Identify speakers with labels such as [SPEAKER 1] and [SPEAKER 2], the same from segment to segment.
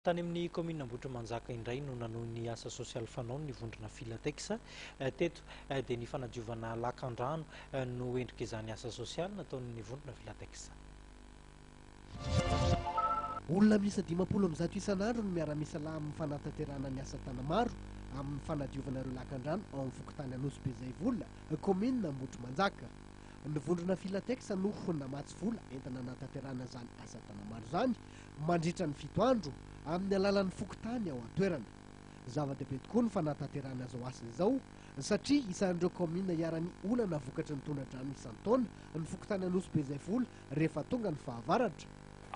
[SPEAKER 1] Tany amin'ny commune Ambohitrimanjaka indray no nanohy ny asa sosialy fanao ny Vondrona FILATEX teto dia ny fanadiovana lakan-drano no endrika izany asa sosialy nataon'ny Vondrona FILATEX.
[SPEAKER 2] Olona miisa 500 isan'andro no miara-misalahy amin'ny fanantaterana ny asa tana maro amin'ny fanadiovana ireo lakan-drano ao amin'ny fokotany Anosy be izay vola commune Ambohitrimanjaka. Ny Vondrona FILATEX no namatsy vola entina nanantaterana izany asa tana maro izany mandritra ny 7 andro amin'ny alalan'ny fokotany ao an-toerana. Zava-dehibe tokoa ny fanantaterana izao asa izao satria isan'ireo commune iarany olana vokatry ny tondra-drano isan-taona ny fokotany Anosy be izay vola rehefa tonga ny fahavaratra.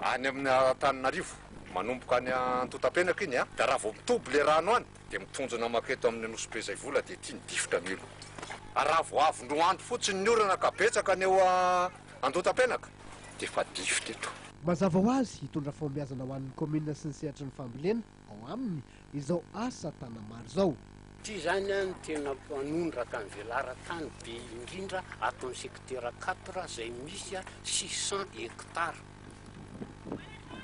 [SPEAKER 3] Any amin'ny Tananarivo manomboka any Nanantateraka iny da raha vao mitoby le rano any dia mitonjona maketo amin'ny Anosy be izay vola dia tia nidifitra milo. Raha vao avy andro fotsiny ny orana ka betsaka aneo Nanantateraka dia efa difitra eto.
[SPEAKER 2] Mazava ho azy hitondra fahombiazana ho an'ny commune sy ny sehatry ny fambolena ao aminy izao asa tana maro izao.
[SPEAKER 4] Ty zany ny tena manondraka ny velaran-tany be indrindra ato amin'ny secteur 4 izay misy 600 hectares.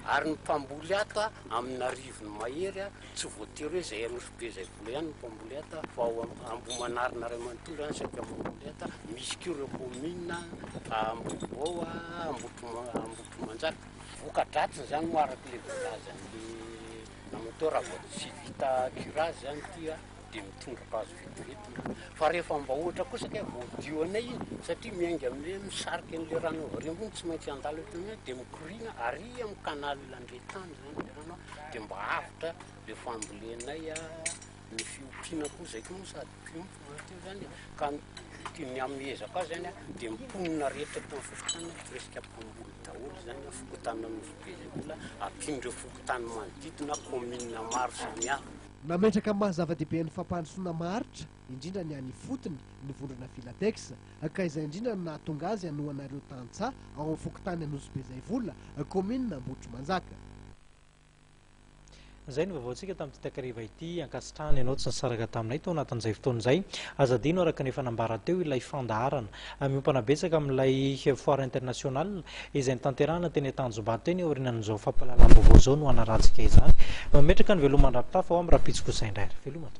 [SPEAKER 4] Ary ny mpamboly ata amin'ny arivony mahery tsy voatery hoe izay Anosy be izay vola ihany ny mpamboly ata fa ao Ambohimanarina ray manontolo any saika mamboly ata misy koa ireo commune Ambohibo, Ambohitrimanjaka. Voka-dratsiny zany mo araka le volazan'ny namatao raha vao tsy vita curage zany tia dia mitondraka azo vetivetina. Fa rehefa mba ohatra kosa ka voadio anay iny satria miainga amin'le misarika an'le rano avariambony tsy maintsy andalo eto aminay dia mikorina ary amin'ny kanaly landretany zany le rano dia mba afitra le fambolenay ny fiompiana koa zay koa sady mpiompy teo zany ka ny amin'ny ezaka zany dia miponina rehetra eto amin'ny fokotany presque mpamboly daholo zany fokotany Anosy be izay vola ampian'ireo fokotany manodidina commune maro samihafa.
[SPEAKER 2] Nametraka amin'ny mahazava-dehibe ny fampandrosoana maharitra indrindra ny any fotony ny Vondrona FILATEX ka izay indrindra no nahatonga azy hanohanareo tantsaha ao amin'ny fokotany Anosy be izay vola commune Ambohitrimanjaka.
[SPEAKER 1] Izay ny vaovaontsika tamin'ity takariva ity ankasitrahany ianao tsy nisaraka taminay tao anatin'izay fotoan'izay azadino araka ny fanambara teo ilay fandaharana miompana betsaka amin'ilay foire international izay nitanterahana teny Tanjombato teny aorinan'izao fampahalalam-baovao izao no hanaratsika izany. Mametraka ny veloman-drampitafa ao amin'ny rapitsiko izay indray. Veloman.